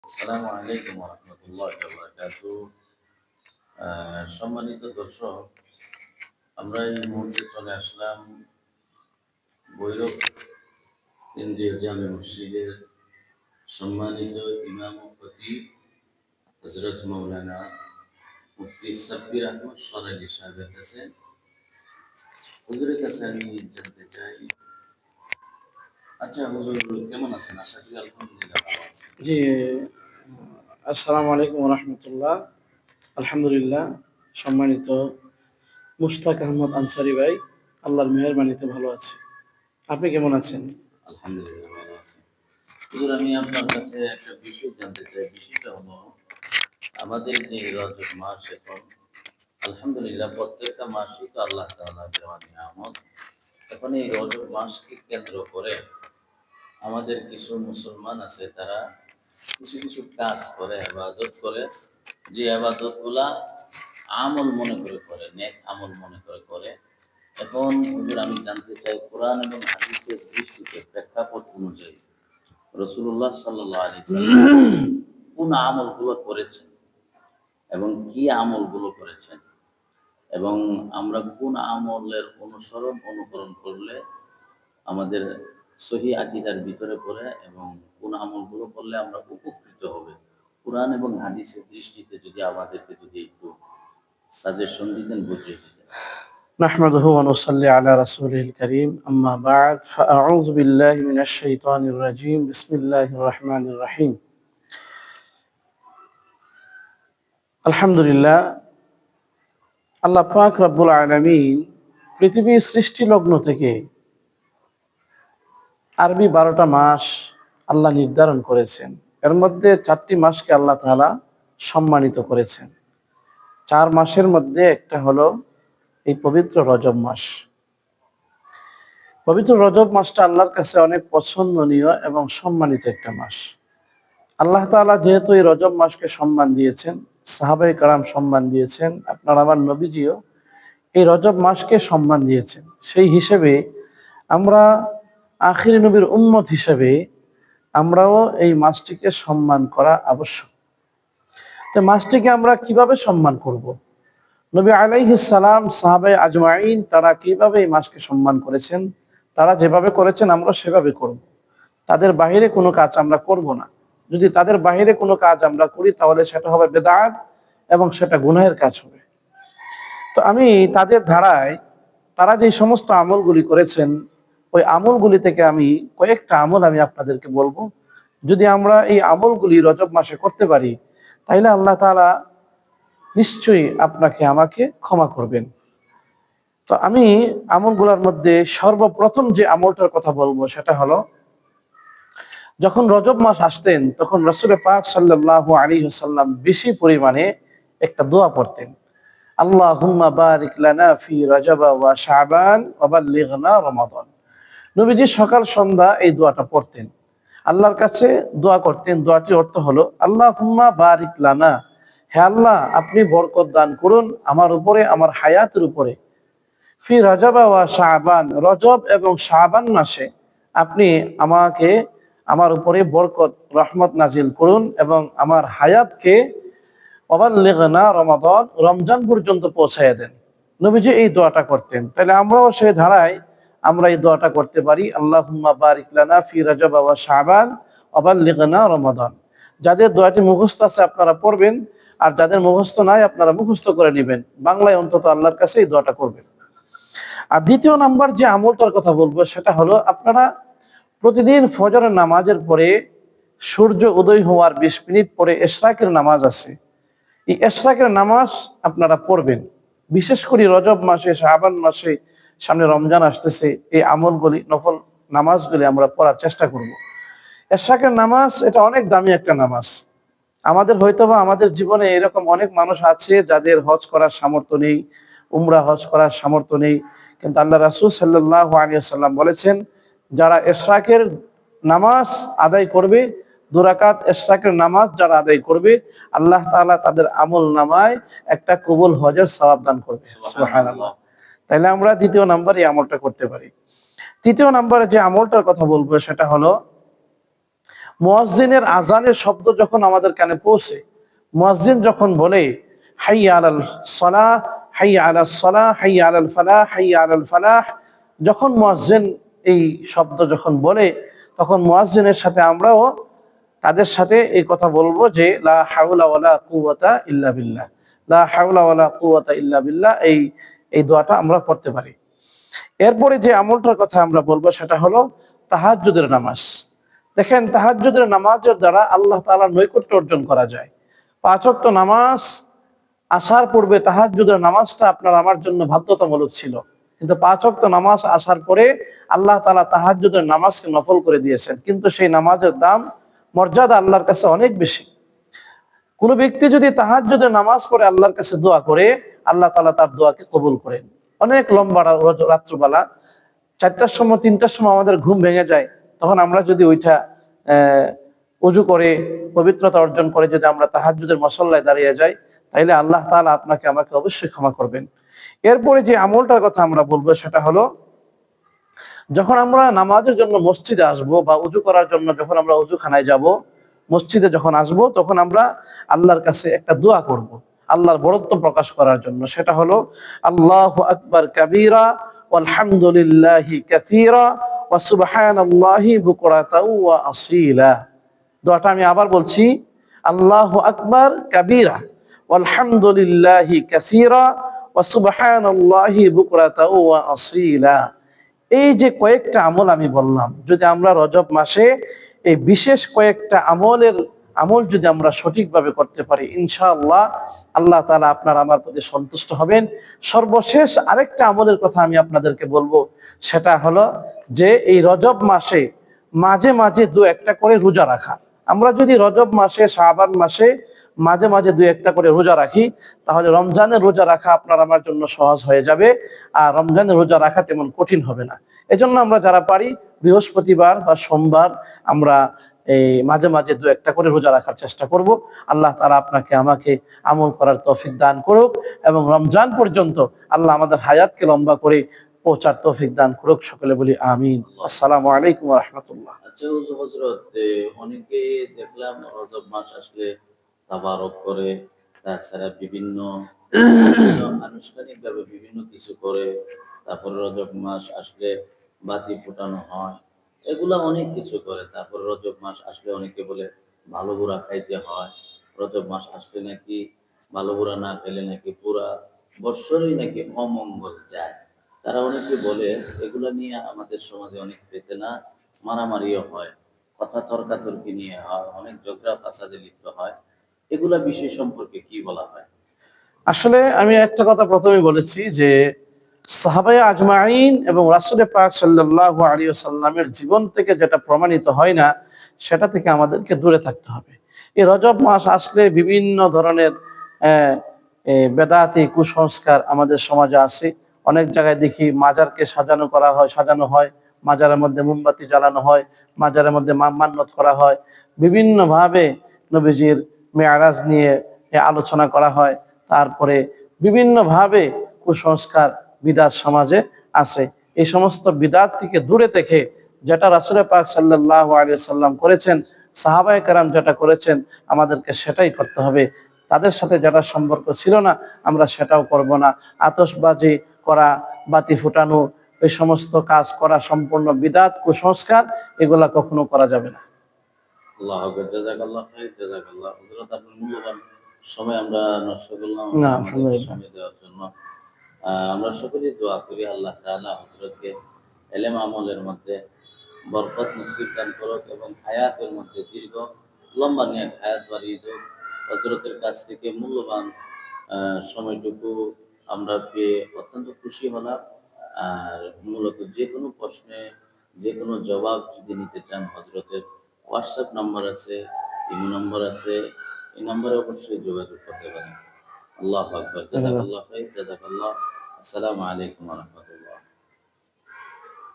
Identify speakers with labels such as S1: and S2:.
S1: আসসালামু আলাইকুম ওয়া রাহমাতুল্লাহি ওয়া বারাকাতুহু। সম্মানিত দর্শক, আমরা এই মুহূর্তে চলে আসলাম ভৈরব কেন্দ্রীয় জামে মসজিদের সম্মানিত ইমাম ও খতিব হযরত মাওলানা মুফতি সাব্বির আহমদ সরাইলি সাহেবের কাছে। হুজুরের কাছে আমি জানতে চাই, আচ্ছা হুজুর কেমন আছেন? আশা করি আলহামদুলিল্লাহ ভালো আছেন।
S2: জি, আসসালামু আলাইকুম রহমতুল্লাহ। আলহামদুলিল্লাহ, সম্মানিত মুশতাক আহমদ আনসারি ভাই, আল্লাহর মেহেরবানিতে ভালো আছি। আপনি কেমন আছেন?
S1: আলহামদুলিল্লাহ ভালো আছি। হুজুর, আমি আপনার কাছে একটা বিষয় জানতে চাই। বিষয়টা হলো, আমাদের যে রজব মাস এখন, আলহামদুলিল্লাহ প্রত্যেকটা মাসই তো আল্লাহ তাআলার দেওয়া নিয়ামত। এখন এই রজব মাসকে কেন্দ্র করে আমাদের কিছু মুসলমান আছে, তারা কিছু কিছু কাজ করে, ইবাদত করে, যে ইবাদতগুলা আমল মনে করে করে, নেক আমল মনে করে করে। এখন হুজুর, আমি জানতে চাই, কোরআন এবং হাদিসের দৃষ্টিতে প্রেক্ষাপট অনুযায়ী রাসূলুল্লাহ সাল্লাল্লাহু আলাইহি সাল্লাম কোন আমলগুলো করেছেন এবং কি আমলগুলো করেছেন, এবং আমরা কোন আমলের অনুকরণ করলে আমাদের সহি আকীদার ভিতরে পড়ে, এবং কোন আমলগুলো করলে আমরা উপকৃত হবে, কুরআন এবং হাদিসের দৃষ্টিতে যদি আমাদেরকে যদি একটু সাজেশন দিতেন, বুঝিয়ে দিতেন।
S2: নাহমাদুহু ওয়া নুসাল্লি আলা রাসূলিল কারীম, আম্মা বা'দ, ফাআউযু বিল্লাহি মিনাশ শাইতানির রাজীম, বিসমিল্লাহির রহমানির রহিম। আলহামদুলিল্লাহ, আল্লাহ পাক রব্বুল আলামিন পৃথিবীর সৃষ্টি লগ্ন থেকে আরবি 12টা মাস আল্লাহ নির্ধারণ করেছেন। এর মধ্যে 4টি মাসকে আল্লাহ তাআলা সম্মানিত করেছেন। 4 মাসের মধ্যে একটা হলো এই পবিত্র রজব মাস। পবিত্র রজব মাসটা আল্লাহর কাছে অনেক পছন্দনীয় এবং সম্মানিত একটা মাস। আল্লাহ তাআলা যেহেতু এই রজব মাসকে সম্মান দিয়েছেন, সাহাবায়ে কেরাম সম্মান দিয়েছেন, আপনার আমার নবীজিও এই রজব মাসকে সম্মান দিয়েছেন। সেই হিসেবে আমরা আখির নবীর উম্মত হিসেবে আমরাও এই মাসটিকে সম্মান করা আবশ্যক। তো মাসটিকে আমরা কিভাবে সম্মান করব? নবী আলাইহিস সালাম, সাহাবায়ে আজমাইন তারা কিভাবে এই মাসকে সম্মান করেছেন, তারা যেভাবে করেছেন আমরা সেভাবে করব। তাদের বাহিরে কোনো কাজ আমরা করব না। যদি তাদের বাহিরে কোনো কাজ আমরা করি তাহলে সেটা হবে বেদাত এবং সেটা গুনাহের কাজ হবে। তো আমি তাদের ধারায় তারা যে সমস্ত আমলগুলি করেছেন, ওই আমলগুলি থেকে আমি কয়েকটা আমল আমি আপনাদেরকে বলবো। যদি আমরা এই আমলগুলি রজব মাসে করতে পারি, তাইলে আল্লাহ তাআলা নিশ্চয়ই আপনাকে আমাকে ক্ষমা করবেন। তো আমি আমলগুলোর মধ্যে সর্বপ্রথম যে আমলটার কথা বলবো সেটা হলো, যখন রজব মাস আসতেন তখন রাসূল পাক সাল্লাল্লাহু আলাইহি ওয়াসাল্লাম বেশি পরিমাণে একটা দোয়া পড়তেন। আল্লাহুম্মা বারিক লানা ফি রজব ওয়া শাবান ওয়া বাল্লিগনা রমাদান। নবীজি সকাল সন্ধ্যা এই দোয়াটা পড়তেন, আল্লাহর কাছে দোয়া করতেন। দোয়াটির অর্থ হলো, আল্লাহুম্মা বারিক লানা, হে আল্লাহ আপনি বরকত দান করুন আমার উপরে, আমার হায়াতের উপরে, ফি রজব ওয়া শাবান, রজব এবং শাবান মাসে আপনি আমাকে, আমার উপরে বরকত রহমত নাজিল করুন এবং আমার হায়াতকে ওয়াবাল্লিগনা রমাদান, রমজান পর্যন্ত পৌঁছায় দেন। নবীজি এই দোয়াটা করতেন। তাহলে আমরাও সেই ধারায় আমরা এই দোয়াটা করতে পারি, আল্লাহুম্মা বারিক লানা ফি রজব ওয়া শাবান ওয়াবাল্লিগনা রমাদান। যাদের দোয়াটি মুখস্থ আছে আপনারা পড়বেন, আর যাদের মুখস্থ নাই আপনারা মুখস্থ করে নেবেন, বাংলায় অন্তত আল্লাহর কাছে এই দোয়াটা করবেন। আর দ্বিতীয় নাম্বার যে আমলটার কথা বলবো সেটা হলো, আপনারা প্রতিদিন ফজরের নামাজের পরে, সূর্য উদয় হওয়ার 20 মিনিট পরে ইশরাকের নামাজ আছে, এই ইশরাকের নামাজ আপনারা পড়বেন। বিশেষ করে রজব মাসে, শাবান মাসে, সামনে রমজান আসতেছে, এই আমলগুলি, নফল নামাজগুলি আমরা পড়ার চেষ্টা করব। ইশরাকের নামাজ এটা অনেক দামি একটা নামাজ। আমাদের হয়তোবা আমাদের জীবনে এরকম অনেক মানুষ আছে যাদের হজ করার সামর্থ্য নেই, উমরা হজ করার সামর্থ্য নেই, কিন্তু আল্লাহ রাসূল সাল্লাল্লাহু আলাইহি ওয়াসাল্লাম বলেছেন, যারা ইশরাকের নামাজ আদায় করবে, 2 রাকাত ইশরাকের নামাজ যারা আদায় করবে, আল্লাহ তাআলা তাদের আমল নামায় একটা কবুল হজের সওয়াব দান করবে। সুবহানাল্লাহ। তাইলে আমরা দ্বিতীয় নাম্বার এই আমলটা করতে পারি। তৃতীয় নাম্বারে যে আমলটার কথা বলবো সেটা হলো, মুয়াজ্জিনের আজানের শব্দ যখন আমাদের কানে পৌঁছে, মুয়াজ্জিন যখন বলে হাইয়া আলাল সালাহ, হাইয়া আলাস সালাহ, হাইয়া আলাল ফালাহ, হাইয়া আলাল ফালাহ, যখন মুয়াজ্জিন এই শব্দ যখন বলে, তখন মুয়াজ্জিনের সাথে আমরাও তাদের সাথে এই কথা বলবো যে লা হাওলা ওয়ালা কুওয়াতা ইল্লা বিল্লাহ, লা হাওলা ওয়ালা কুওয়াতা ইল্লা বিল্লাহ, এই দোয়াটা আমরা পড়তে পারি। এরপরে যে আমলটার কথা আমরা বলবো সেটা হলো তাহাজ্জুদের নামাজ। দেখেন, তাহাজ্জুদের নামাজের দ্বারা আল্লাহ তাআলার নৈকট্য অর্জন করা যায়। 5 ওয়াক্ত নামাজ আসার পূর্বে তাহাজ্জুদের নামাজটা আপনার আমার জন্য বাধ্যতামূলক ছিল, কিন্তু 5 ওয়াক্ত নামাজ আসার পরে আল্লাহ তাআলা তাহাজ্জুদের নামাজকে নফল করে দিয়েছেন, কিন্তু সেই নামাজের দাম, মর্যাদা আল্লাহর কাছে অনেক বেশি। কোন ব্যক্তি যদি তাহাজ্জুদের নামাজ পড়ে আল্লাহর কাছে দোয়া করে, আল্লাহ তাআলা তার দোয়াকে কবুল করেন। অনেক লম্বা রাত্রবেলা 4টার সময় 3টার সময় আমাদের ঘুম ভেঙে যায়, তখন আমরা যদি ওইটা ওযু করে পবিত্রতা অর্জন করে যদি আমরা তাহাজ্জুদের মুসল্লায় দাঁড়িয়ে যাই, তাইলে আল্লাহ তাআলা আপনাকে আমাকে অবশ্যই ক্ষমা করবেন। এরপরে যে আমলটার কথা আমরা বলবো সেটা হলো, যখন আমরা নামাজের জন্য মসজিদে আসব বা উজু করার জন্য যখন আমরা উজুখানায় যাব, মসজিদে যখন আসব, তখন আমরা আল্লাহর কাছে একটা দোয়া করব আল্লাহর বড়ত্ব প্রকাশ করার জন্য। সেটা হলো আল্লাহু আকবার কাবীরা ওয়ালহামদুলিল্লাহি কাসীরা ওয়া সুবহানাল্লাহি বুকরাতাও ওয়া আসীলা। দোয়াটা আমি আবার বলছি, আল্লাহু আকবার কাবীরা ওয়ালহামদুলিল্লাহি কাসীরা ওয়া সুবহানাল্লাহি বুকরাতাও ওয়া আসীলা। এই যে কয়েকটা আমল আমি বললাম, যদি আমরা রজব মাসে এই বিশেষ কয়েকটা আমল যদি আমরা সঠিকভাবে করতে পারি, ইনশাআল্লাহ আল্লাহ তাআলা আপনার আমার প্রতি সন্তুষ্ট হবেন। সর্বশেষ আরেকটা আমলের কথা আমি আপনাদেরকে বলবো, সেটা হলো যে এই রজব মাসে মাঝে মাঝে 2-1টা করে রোজা রাখা। আমরা যদি রজব মাসে, শাবান মাসে মাঝে মাঝে 2-1টা করে রোজা রাখি, তাহলে রমজানের রোজা রাখা আপনার আমার জন্য সহজ হয়ে যাবে, আর রমজানের রোজা রাখা তেমন কঠিন হবে না। এজন্য আমরা যারা পারি বৃহস্পতিবার বা সোমবার আমরা এই মাঝে মাঝে 2-1টা করে রোজা রাখার চেষ্টা করব। আল্লাহ তাআলা আপনাকে আমাকে আমল করার তৌফিক দান করুক, এবং রমজান পর্যন্ত আল্লাহ আমাদের হায়াতকে লম্বা করে পৌঁছার তৌফিক দান করুক। সকলে বলি আমিন। আসসালামু আলাইকুম ওয়া রাহমাতুল্লাহ।
S1: আচ্ছা হযরত, অনেকে দেখলাম রজব মাস আসলে তাবারক করে, তাছাড়া বিভিন্ন আনুষ্ঠানিক ভাবে বিভিন্ন কিছু করে, তারপরে রজব মাস আসলে বাতি ফোটানো হয়, এগুলা অনেক কিছু করে। তারপর রজব মাস আসলে অনেকে বলে ভালো বুড়া খাইতে হয়, রজব মাস আসলে নাকি ভালো বুড়া না খেলে নাকি পুরা বৎসরই নাকি অমঙ্গল যায়। তারা অনেকে বলে, এগুলা নিয়ে আমাদের সমাজে অনেক ফিতনা, মারামারিও হয়, কথা তর্কাতর্কি নিয়ে হয়, অনেক ঝগড়া ফাসাদে লিপ্ত হয়। এগুলা বিষয় সম্পর্কে কি বলা হয়?
S2: আসলে আমি একটা কথা প্রথমে বলেছি যে সাহাবায়ে আজমাইন এবং রাসূল পাক সাল্লাল্লাহু আলাইহি ওয়াসাল্লামের জীবন থেকে যেটা প্রমাণিত হয় না, সেটা থেকে আমাদেরকে দূরে থাকতে হবে। এই রজব মাস আসলে বিভিন্ন ধরনের বেদাতি কুসংস্কার আমাদের সমাজে আছে। অনেক জায়গায় দেখি মাজারকে সাজানো হয়, মাজারের মধ্যে মোমবাতি জ্বালানো হয়, মাজারের মধ্যে মান্যত করা হয়, বিভিন্নভাবে নবীজির মেয়ারাজ নিয়ে আলোচনা করা হয়। তারপরে বিভিন্নভাবে কুসংস্কার বিদাত সমাজে আছে। এই সমস্ত বিদাত থেকে দূরে থেকে যেটা রাসূল পাক সাল্লাল্লাহু আলাইহি সাল্লাম করেছেন, সাহাবায়ে কেরাম যেটা করেছেন, আমাদেরকে সেটাই করতে হবে। তাদের সাথে যেটা সম্পর্ক ছিল না, আমরা সেটাও করব না। আতশবাজি করা, বাতি ফুটানো, এই সমস্ত কাজ করা সম্পূর্ণ বিদাত, কুসংস্কার, এগুলা কখনো করা যাবে না।
S1: আল্লাহ হাফেজ, জাযাকাল্লাহ খাইর, জাযাকাল্লাহ। হযরত আপনার মূল্যবান সময় আমরা নষ্ট করলাম
S2: না,
S1: আমাদেরকে
S2: আলহামদুলিল্লাহ।
S1: সময় দেওয়ার জন্য। আমরা সকলেই দোয়া করি আল্লাহ তাআলা হযরতকে ইলম আমলের মধ্যে বরকত নসিব দান করুক, এবং হায়াতের মধ্যে দীর্ঘ লম্বা নেক হায়াত বাড়িয়ে দেন। হযরতের কাছ থেকে মূল্যবান সময়টুকু আমরা পেয়ে অত্যন্ত খুশি হলাম। আর মূলত যে কোনো প্রশ্নে যে কোনো জবাব যদি নিতে চান, হযরতের হোয়াটসঅ্যাপ নাম্বার আছে, ইমো নাম্বার আছে, এই নাম্বারে অবশ্যই যোগাযোগ করতে পারেন। আল্লাহু আকবার, জাযাকাল্লাহ খাইর, জাযাকাল্লাহ। আসসালামু আলাইকুম ওয়া রাহমাতুল্লাহ।